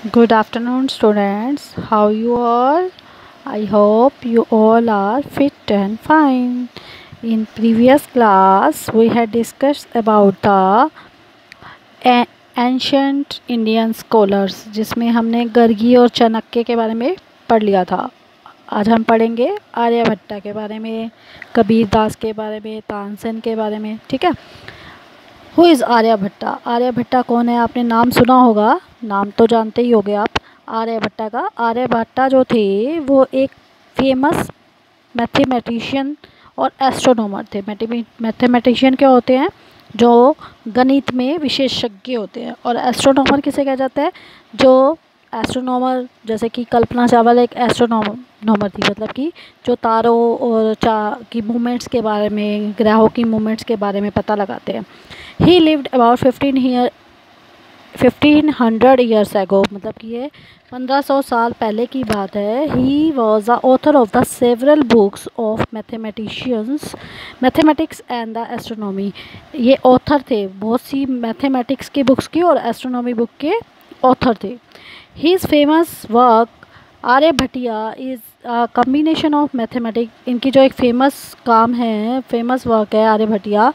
Good afternoon, students. How you all? I hope you all are fit and fine. In previous class, we had discussed about the ancient Indian scholars, जिसमें हमने गर्गी और चाणक्य के बारे में पढ़ लिया था। आज हम पढ़ेंगे आर्यभट्ट के बारे में, कबीर दास के बारे में, तानसेन के बारे में। ठीक है। Who is Aryabhatta? आर्यभट्टा कौन है? आपने नाम सुना होगा, नाम तो जानते ही होंगे आप आर्यभट्टा का। आर्यभट्टा जो थे वो एक फेमस मैथमेटिशियन और एस्ट्रोनॉमर थे। मैथमेटिशियन क्या होते हैं? जो गणित में विशेषज्ञ होते हैं। और एस्ट्रोनॉमर किसे कहा जाता है? जो एस्ट्रोनॉमर, जैसे कि कल्पना चावला एक एस्ट्रोनॉमर थी, मतलब कि जो तारों और की मूवमेंट्स के बारे में, ग्रहों की मूवमेंट्स के बारे में पता लगाते हैं। ही लिव्ड अबाउट 1500 ईयर्स एगो, मतलब कि ये 1500 साल पहले की बात है। He was the author of the several books of mathematics and the astronomy. ये ऑथर थे बहुत सी मैथमेटिक्स की बुक्स की और एस्ट्रोनॉमी बुक के ऑथर थे। His famous work Aryabhatiya is combination of mathematics. इनकी जो एक फेमस काम है, फेमस वर्क है आर्यभट्टिया,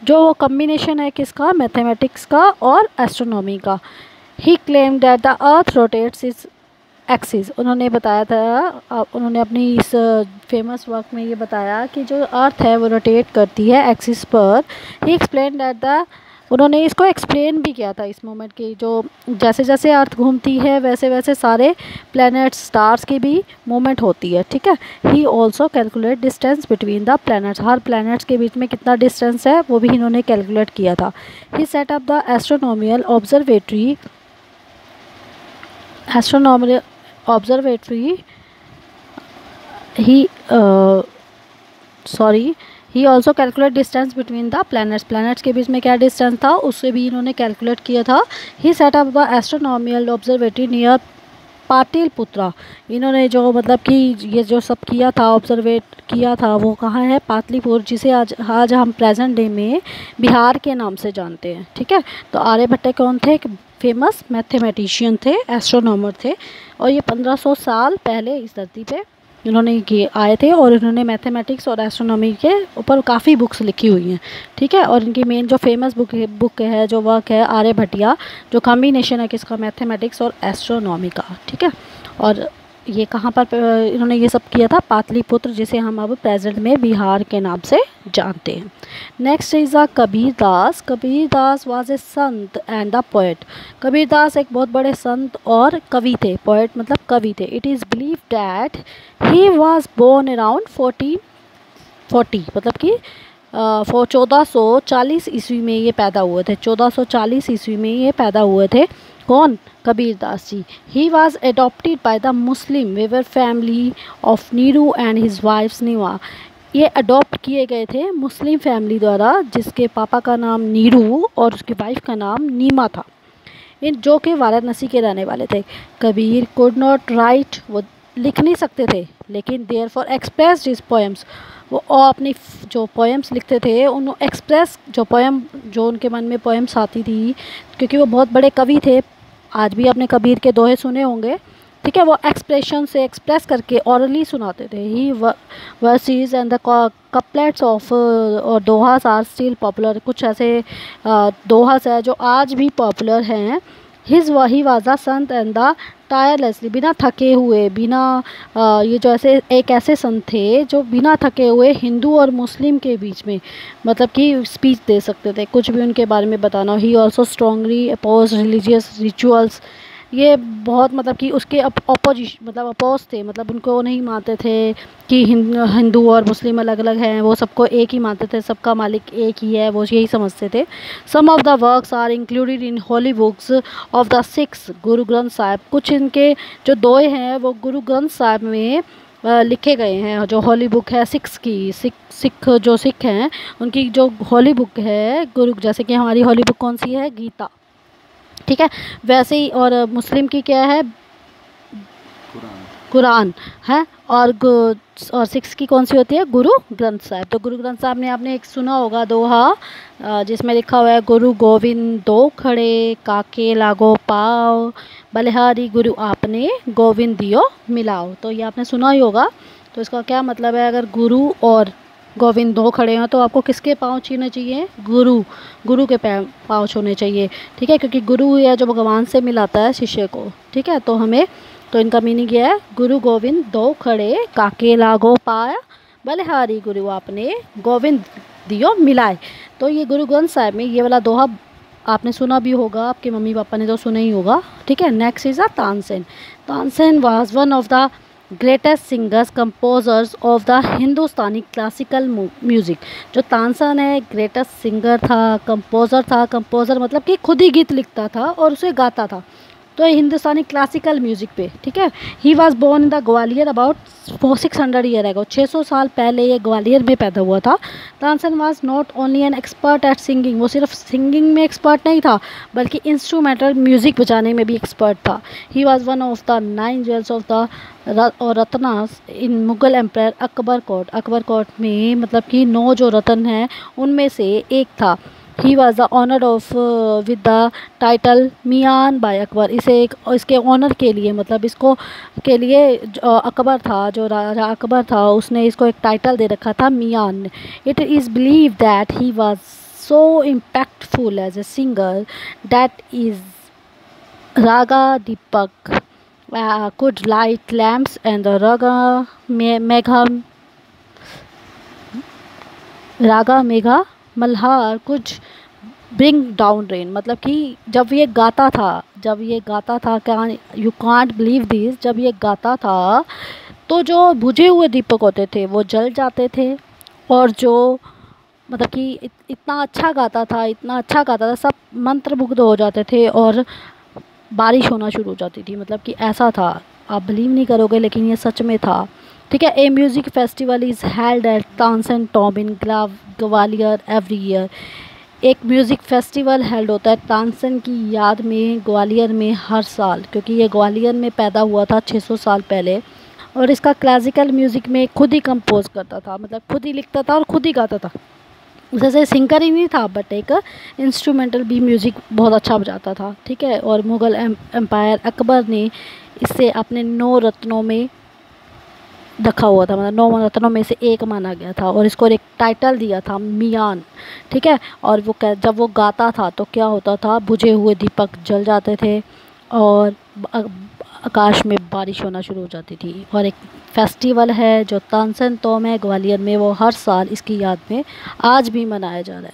जो कम्बिनेशन है किसका? मैथमेटिक्स का और एस्ट्रोनॉमी का। He claim that the earth rotates is axis. उन्होंने बताया था, उन्होंने अपनी इस फेमस वर्क में ये बताया कि जो अर्थ है वो रोटेट करती है एक्सिस पर। ही एक्सप्लेन दैट द, उन्होंने इसको एक्सप्लेन भी किया था इस मोमेंट की, जो जैसे जैसे अर्थ घूमती है वैसे वैसे सारे प्लैनेट्स, स्टार्स की भी मूवमेंट होती है। ठीक है। ही also calculate distance between the planets. Her planets के बीच में कितना डिस्टेंस है वो भी इन्होंने कैलकुलेट किया था। He set up the astronomical observatory he also calculate distance between the planets के बीच में क्या डिस्टेंस था उससे भी इन्होंने कैलकुलेट किया था। He set up the astronomical observatory near Pataliputra. इन्होंने जो मतलब कि ये जो सब किया था, ऑब्जर्वेट किया था, वो कहाँ है? पाटलिपुत्र, जिसे आज हम प्रेजेंट डे में बिहार के नाम से जानते हैं। ठीक है। तो आर्यभट्ट कौन थे? एक फेमस मैथमेटिशियन थे, एस्ट्रोनॉमर थे, और ये 1500 साल पहले इस धरती पे इन्होंने ये आए थे और इन्होंने मैथमेटिक्स और एस्ट्रोनॉमी के ऊपर काफ़ी बुक्स लिखी हुई हैं। ठीक है। और इनकी मेन जो फेमस बुक है, जो वर्क है आर्यभट्टिया, जो कॉम्बिनेशन है किसका? मैथमेटिक्स और एस्ट्रोनॉमी का। ठीक है। और ये कहाँ पर इन्होंने ये सब किया था? पाटलिपुत्र, जिसे हम अब प्रेजेंट में बिहार के नाम से जानते हैं। Next is a Kabir Das. Kabir Das was a Sant and a poet. Kabir Das एक बहुत बड़े संत और कवि थे। पोएट मतलब कवि थे। It is believe that he was born around 1440, मतलब कि 1440 ईस्वी में ये पैदा हुए थे। 1440 ईस्वी में ये पैदा हुए थे। कौन? Kabir Das ji. He was adopted by the Muslim weaver family of Niru and his wife's Niva. ये अडॉप्ट किए गए थे मुस्लिम फैमिली द्वारा, जिसके पापा का नाम नीरू और उसकी वाइफ का नाम नीमा था, इन जो कि वाराणसी के रहने वाले थे। कबीर कुड नॉट राइट, वो लिख नहीं सकते थे, लेकिन therefore express his poems, वो अपनी जो पोएम्स लिखते थे उन एक्सप्रेस, जो उनके मन में पोएम्स आती थी, क्योंकि वो बहुत बड़े कवि थे। आज भी आपने कबीर के दोहे सुने होंगे। ठीक है। वो एक्सप्रेशन से एक्सप्रेस करके ऑरली सुनाते थे। He verses and the couplets of और दोहास आर स्टिल पॉपुलर। कुछ ऐसे दोहास है जो आज भी पॉपुलर हैं। He was the Sant and the tirelessly, बिना थके हुए, बिना ये जो एक ऐसे संत थे जो बिना थके हुए हिंदू और मुस्लिम के बीच में मतलब कि स्पीच दे सकते थे, कुछ भी उनके बारे में बताना। He also strongly oppose religious rituals. ये बहुत मतलब कि उसके अपोजिशन, मतलब अपोज थे, मतलब उनको नहीं मानते थे कि हिंदू और मुस्लिम अलग अलग हैं, वो सबको एक ही मानते थे, सबका मालिक एक ही है, वो यही समझते थे। Some of the works are included in holy books of the Sikhs Guru Granth Sahib. कुछ इनके जो दोहे हैं वो गुरु ग्रंथ साहिब में लिखे गए हैं। जो होली बुक है सिक्स की, सिख हैं उनकी जो होली बुक है गुरु, जैसे कि हमारी होली बुक कौन सी है? गीता। ठीक है। वैसे ही और मुस्लिम की क्या है? कुरान है, और 6 की कौन सी होती है? गुरु ग्रंथ साहिब। तो गुरु ग्रंथ साहिब में आपने एक सुना होगा दोहा, जिसमें लिखा हुआ है गुरु गोविंद दो खड़े, काके लागो पाओ, बलिहारी गुरु आपने, गोविंद दियो मिलाओ। तो ये आपने सुना ही होगा। तो इसका क्या मतलब है? अगर गुरु और गोविंद दो खड़े हैं तो आपको किसके पाँव छूने चाहिए? गुरु के पाँव छूने चाहिए, ठीक है, क्योंकि गुरु है जो भगवान से मिलाता है शिष्य को, ठीक है। तो इनका मीनिंग ये है, गुरु गोविंद दो खड़े, काके लागो पाया, बलिहारी गुरु आपने, गोविंद दियो मिलाए। तो ये गुरु ग्रंथ साहिब में ये वाला दोहा आपने सुना भी होगा, आपके मम्मी पापा ने तो सुना ही होगा, ठीक है। Next is Tansen. Tansen was one of the greatest singers composers of the Hindustani classical music. जो तानसेन है, ग्रेटेस्ट सिंगर था, कंपोज़र था। कंपोज़र मतलब कि खुद ही गीत लिखता था और उसे गाता था, तो हिंदुस्तानी क्लासिकल म्यूज़िक पे, ठीक है। He was born in the Gwalior about 600 year ago, 600 साल पहले ये ग्वालियर में पैदा हुआ था। Tansen was not only an expert at singing, वो सिर्फ सिंगिंग में एक्सपर्ट नहीं था बल्कि इंस्ट्रूमेंटल म्यूज़िक बजाने में भी एक्सपर्ट था। He was one of the 9 jewels of the ratnas in Mughal empire Akbar court. Akbar court में मतलब कि 9 जो रत्न हैं उनमें से एक था। He was the honoured of with the title Mian by Akbar. इसके ऑनर के लिए, मतलब इसको के लिए अकबर था, जो राजा अकबर था, उसने इसको एक टाइटल दे रखा था Mian. It is believe that he was so impactful as a singer that is raga Deepak could light lamps and the raga Megha Malhar could bring down rain. मतलब कि जब ये गाता था क्या, यू कांट बिलीव दिस, जब ये गाता था तो जो बुझे हुए दीपक होते थे वो जल जाते थे, और जो मतलब कि इतना अच्छा गाता था, सब मंत्रमुग्ध हो जाते थे और बारिश होना शुरू हो जाती थी। मतलब कि ऐसा था, आप बिलीव नहीं करोगे लेकिन ये सच में था, ठीक है। A music festival is held at Tansen tomb in Gwalior every year. एक म्यूज़िक फेस्टिवल हेल्ड होता है तानसेन की याद में ग्वालियर में हर साल, क्योंकि ये ग्वालियर में पैदा हुआ था 600 साल पहले। और इसका क्लासिकल म्यूज़िक में खुद ही कंपोज करता था, मतलब खुद ही लिखता था और खुद ही गाता था। जैसे सिंगर ही नहीं था बट एक इंस्ट्रूमेंटल भी म्यूज़िक बहुत अच्छा बजाता था, ठीक है। और मुग़ल एम्पायर अकबर ने इसे अपने 9 रत्नों में रखा हुआ था, मतलब 9 रत्नों में से एक माना गया था, और इसको एक टाइटल दिया था मियान, ठीक है। और वो जब वो गाता था तो क्या होता था, बुझे हुए दीपक जल जाते थे और आकाश में बारिश होना शुरू हो जाती थी। और एक फेस्टिवल है जो तानसेन तोम है ग्वालियर में, वो हर साल इसकी याद में आज भी मनाया जा रहा है।